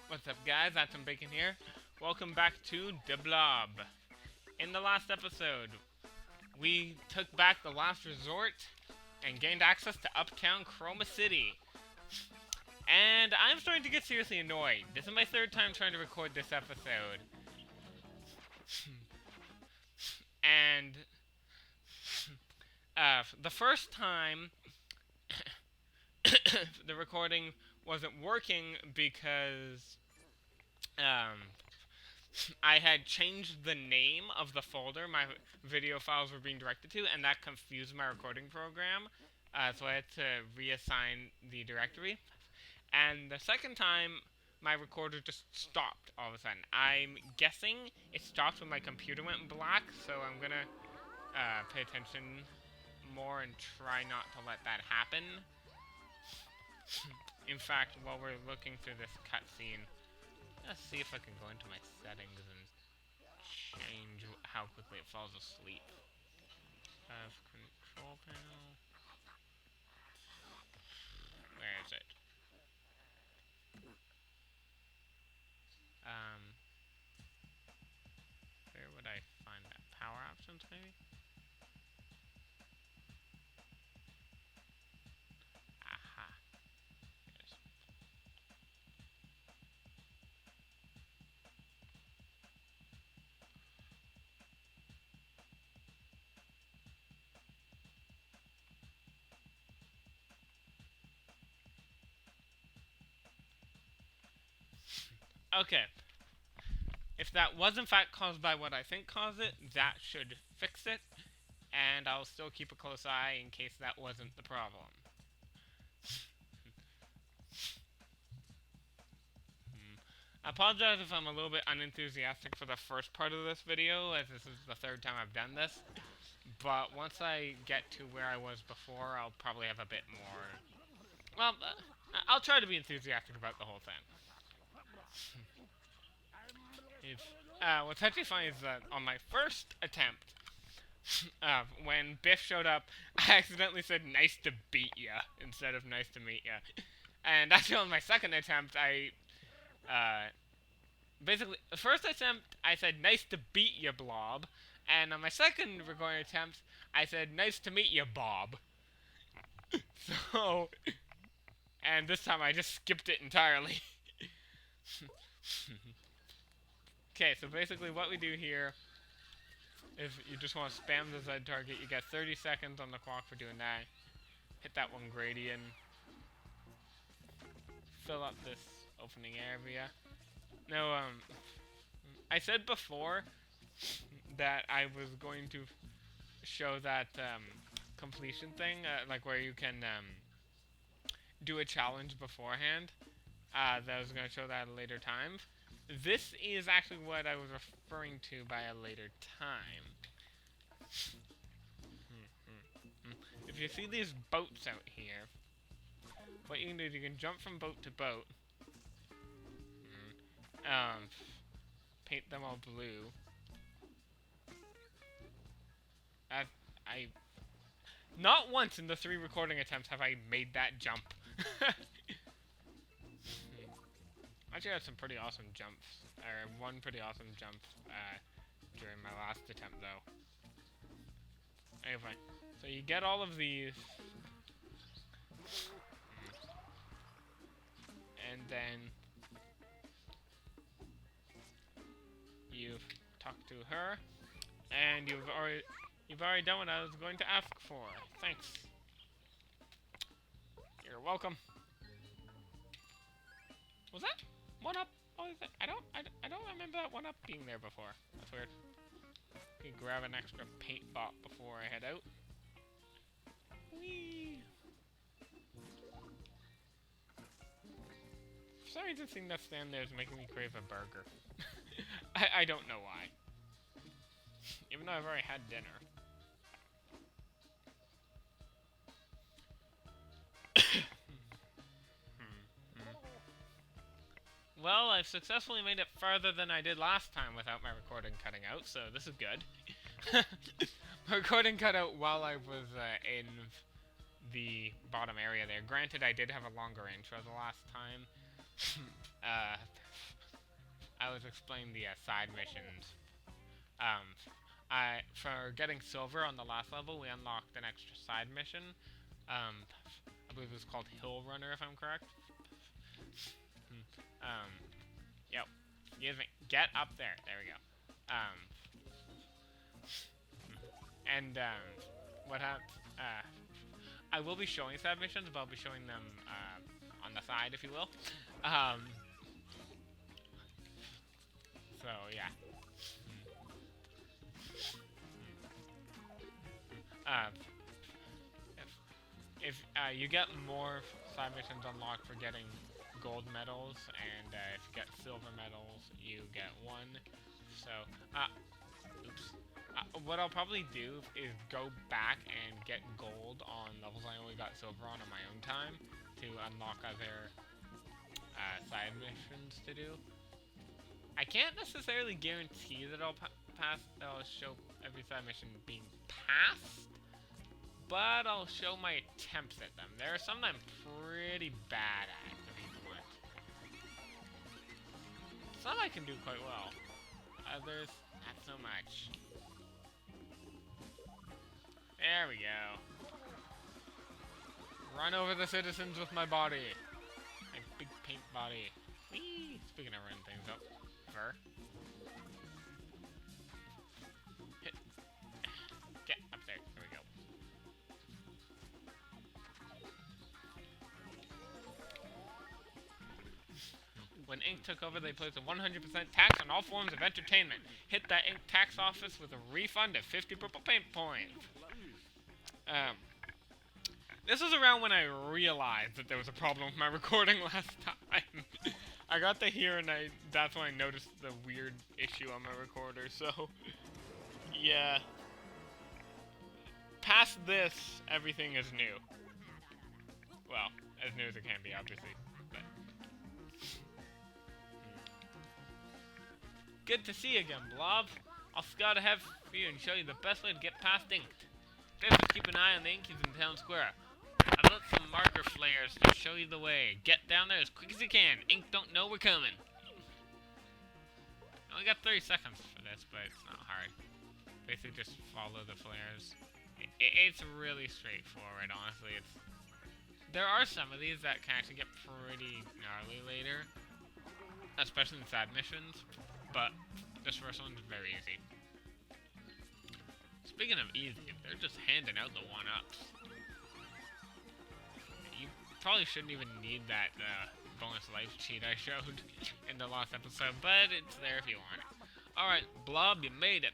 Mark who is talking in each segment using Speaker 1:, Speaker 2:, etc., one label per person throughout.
Speaker 1: What's up, guys? Atom Bacon here. Welcome back to deBlob. In the last episode, we took back the last resort and gained access to Uptown Chroma City. And I'm starting to get seriously annoyed. This is my third time trying to record this episode. And the first time, the recording wasn't working because I had changed the name of the folder my video files were being directed to, and that confused my recording program. So I had to reassign the directory. And the second time, my recorder just stopped all of a sudden. I'm guessing it stopped when my computer went black, so I'm gonna pay attention more and try not to let that happen. In fact, while we're looking through this cutscene, let's see if I can go into my settings and change how quickly it falls asleep. Control panel. Where is it? Where would I find that? Power options, maybe? Aha. Yes. Okay. If that was in fact caused by what I think caused it, that should fix it. And I'll still keep a close eye in case that wasn't the problem. I apologize if I'm a little bit unenthusiastic for the first part of this video, as this is the third time I've done this. But once I get to where I was before, I'll probably have a bit more... Well, I'll try to be enthusiastic about the whole thing. What's actually funny is that on my first attempt, when Biff showed up, I accidentally said nice to beat ya instead of nice to meet ya. And actually on my second attempt, basically, the first attempt, I said nice to beat ya, Blob. And on my second recording attempt, I said nice to meet ya, Bob. So, and this time I just skipped it entirely. Okay, so basically what we do here is you just want to spam the Z target. You get 30 seconds on the clock for doing that. Hit that one gradient. Fill up this opening area. Now, I said before that I was going to show that completion thing, like where you can do a challenge beforehand. That I was going to show that at a later time. This is actually what I was referring to by a later time. If you see these boats out here, what you can do is you can jump from boat to boat. Paint them all blue. Not once in the 3 recording attempts have I made that jump. Actually, I had some pretty awesome jumps, or one pretty awesome jump during my last attempt, though. Anyway, so you get all of these, and then you talk to her, and you've already done what I was going to ask for. Thanks. You're welcome. Was that 1-up? Oh, is that? I don't remember that 1-up being there before. That's weird. Okay, grab an extra paint bot before I head out. Whee! For some reason, seeing that stand there is making me crave a burger. I don't know why. Even though I've already had dinner. Well, I've successfully made it farther than I did last time without my recording cutting out, so this is good. My recording cut out while I was in the bottom area there. Granted, I did have a longer intro the last time. was explaining the side missions. For getting silver on the last level, we unlocked an extra side mission. I believe it was called Hill Runner, if I'm correct. Yo, excuse me. Get up there. There we go. What happens? I will be showing side missions, but I'll be showing them on the side, if you will. So yeah. If you get more side missions unlocked for getting gold medals, and if you get silver medals, you get one. So, oops. What I'll probably do is go back and get gold on levels I only got silver on my own time to unlock other side missions to do. I can't necessarily guarantee that I'll I'll show every side mission being passed, but I'll show my attempts at them. There are some I'm pretty bad at, to be blunt. Some I can do quite well. Others, not so much. There we go. Run over the citizens with my body. My big paint body. Whee! Speaking of running things up. Fur. Hit. Get up there. There we go. When Ink took over, they placed a 100% tax on all forms of entertainment. Hit that Ink tax office with a refund of 50 purple paint points. This was around when I realized that there was a problem with my recording last time. I got to here and that's when I noticed the weird issue on my recorder, so yeah. Past this, everything is new. Well, as new as it can be, obviously. But good to see you again, Blob. I'll scout ahead for you and show you the best way to get past Inked. Just keep an eye on the Inkies in Town Square. I've lit some marker flares to show you the way. Get down there as quick as you can. Ink don't know we're coming. I only got 30 seconds for this, but it's not hard. Basically just follow the flares. It's really straightforward, honestly. There are some of these that can actually get pretty gnarly later. Especially in side missions. But this first one's very easy. Speaking of easy, they're just handing out the 1-ups. You probably shouldn't even need that bonus life cheat I showed in the last episode, but it's there if you want it. Alright, Blob, you made it.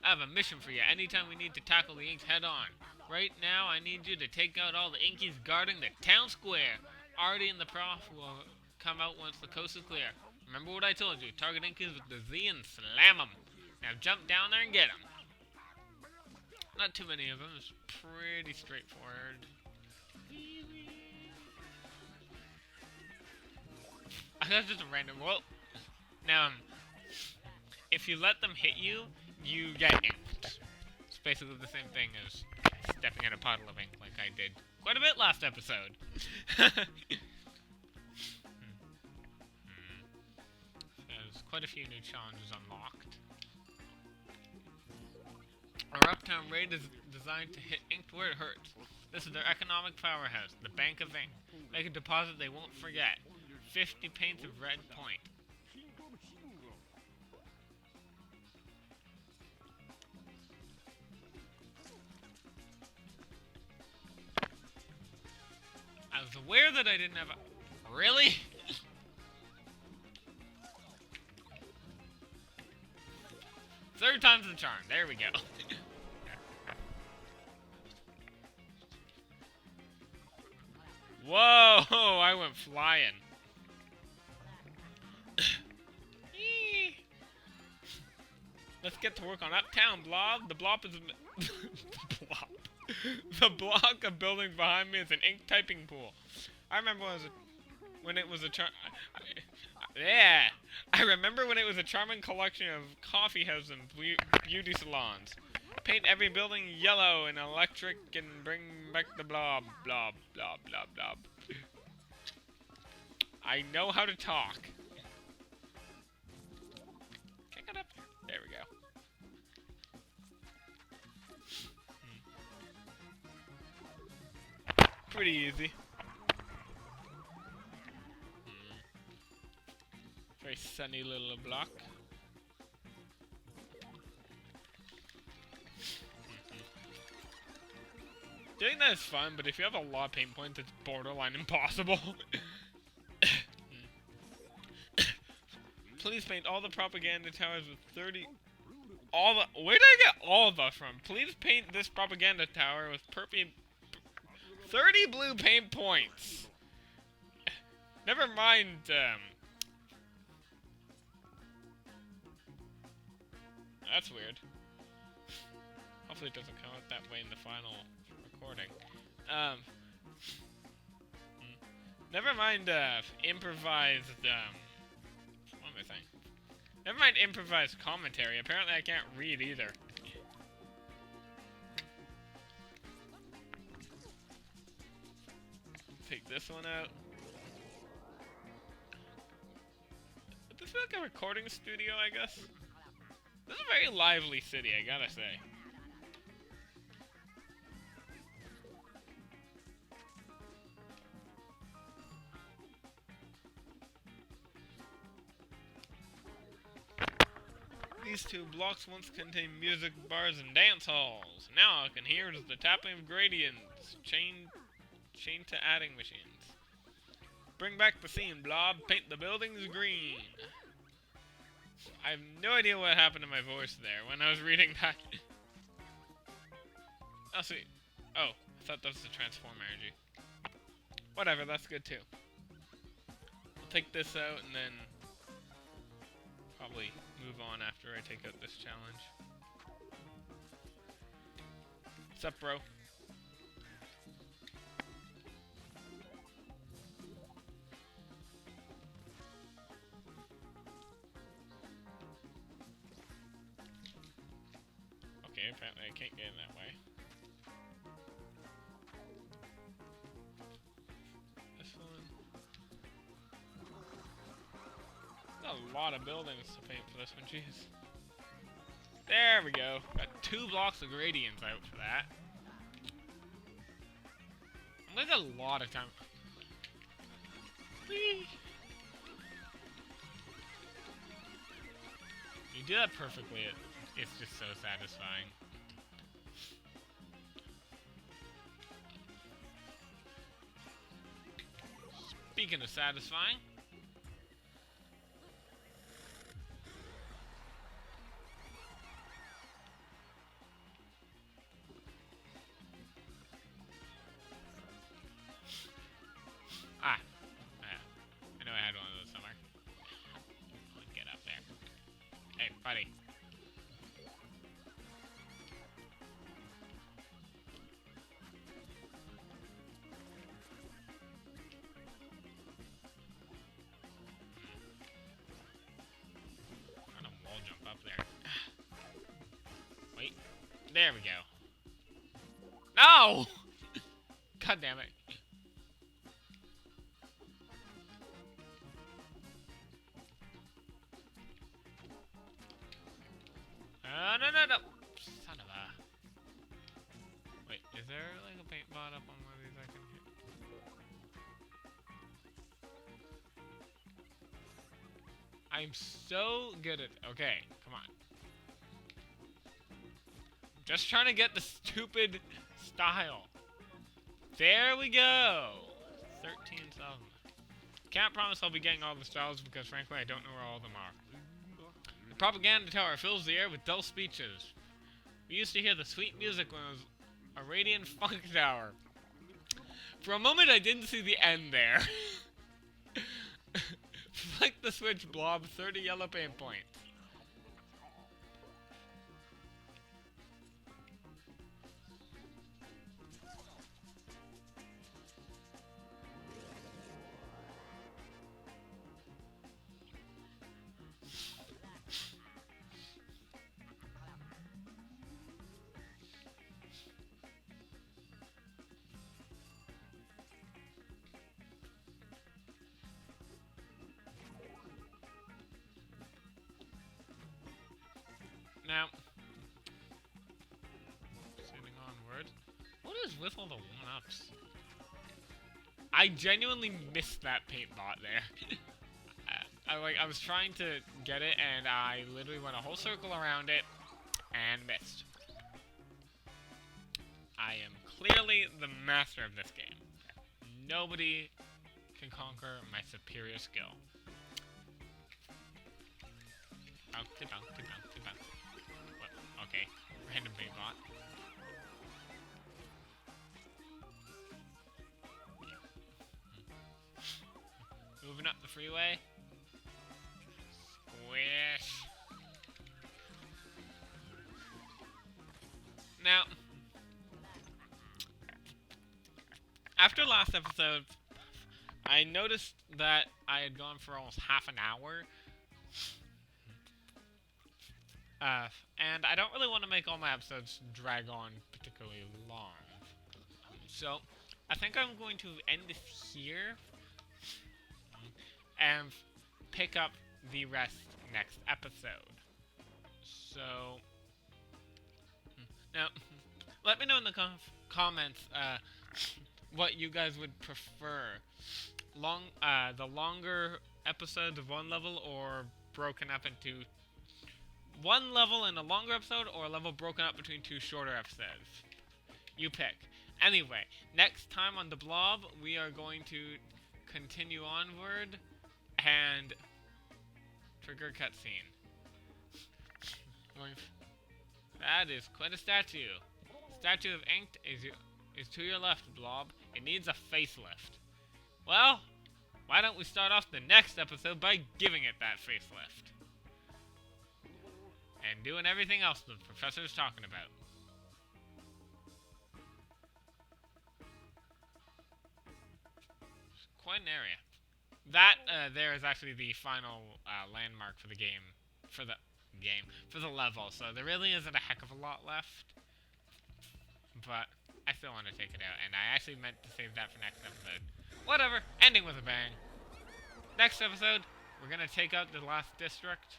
Speaker 1: I have a mission for you anytime we need to tackle the Inks head on. Right now, I need you to take out all the Inkies guarding the town square. Artie and the Prof will come out once the coast is clear. Remember what I told you, target Inkies with the Z and slam them. Now jump down there and get them. Not too many of them, it's pretty straightforward. That's just a random, well, now, if you let them hit you, you get inked. It's basically the same thing as stepping in a puddle of ink like I did quite a bit last episode. There's quite a few new challenges unlocked. Our Uptown raid is designed to hit Inked where it hurts. This is their economic powerhouse, the Bank of Ink. Make a deposit they won't forget. 50 paints of red point. I was aware that I didn't have a... Really? Third time's the charm. There we go. Whoa! I went flying. Let's get to work on Uptown, Blob. The blob is... the blob. The block of buildings behind me is an ink typing pool. I remember when it was a yeah. I remember when it was a charming collection of coffee houses and beauty salons. Paint every building yellow and electric and bring back the blob, blob, blob, blob, blob. I know how to talk. Pretty easy. Very sunny little block. Doing that is fun, but if you have a lot of pain points, it's borderline impossible. Please paint all the propaganda towers with 30... Where did I get all of us from? Please paint this propaganda tower with 30 blue paint points. Never mind, that's weird. Hopefully it doesn't come out that way in the final recording. Never mind, improvised, what am I saying? Never mind improvised commentary. Apparently I can't read either. Take this one out. This feels like a recording studio, I guess. This is a very lively city, I gotta say. These two blocks once contained music bars and dance halls. Now I can hear is the tapping of gradients, chained to adding machines. Bring back the scene, Blob. Paint the buildings green. I have no idea what happened to my voice there when I was reading that. Oh, see. Oh, I thought that was the transform energy. Whatever, that's good too. I'll take this out and then probably move on after I take out this challenge. What's up, bro? Okay, apparently I can't get in that way. This one. There's a lot of buildings to paint for this one, jeez. There we go. Got 2 blocks of gradients out for that. I'm gonna get a lot of time. Whee! You do that perfectly, it's just so satisfying. Speaking of satisfying, I know I had one of those somewhere. Get up there. Hey, buddy. I'm gonna wall jump up there. Wait. There we go. No! God damn it. No. Son of a... Wait, is there like a paint bot up on one of these I can hit? I'm so good at... Okay, come on. Just trying to get the stupid style. There we go! 13,000. Can't promise I'll be getting all the styles because frankly I don't know where all of them are. The propaganda tower fills the air with dull speeches. We used to hear the sweet music when it was a radiant funk tower. For a moment I didn't see the end there. Flick the switch, Blob. 30 yellow paint points. Now, sitting onward. What is with all the one-ups? I genuinely missed that paint bot there. I was trying to get it, and I literally went a whole circle around it, and missed. I am clearly the master of this game. Nobody can conquer my superior skill. Bouncy, bouncy, bouncy, bouncy. What? Okay, random paint bot. Moving up the freeway. Squish. Now, after last episode, I noticed that I had gone for almost half an hour. And I don't really want to make all my episodes drag on particularly long. So, I think I'm going to end this here and pick up the rest next episode. So, now, let me know in the comments what you guys would prefer. The longer episodes of one level, or broken up into one level in a longer episode, or a level broken up between two shorter episodes. You pick. Anyway, next time on deBlob, we are going to continue onward and trigger cutscene. That is quite a statue. Statue of Inked is to your left, Blob. It needs a facelift. Well, why don't we start off the next episode by giving it that facelift? And doing everything else the professor's talking about. It's quite an area. That there is actually the final landmark for the game, for the level. So there really isn't a heck of a lot left, but I still want to take it out, and I actually meant to save that for next episode. Whatever, ending with a bang. Next episode, we're gonna take out the last district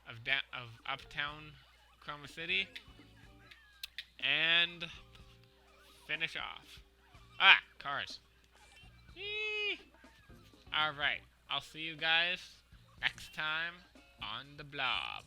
Speaker 1: of Uptown Chroma City and finish off. Ah, cars. Alright, I'll see you guys next time on deBlob.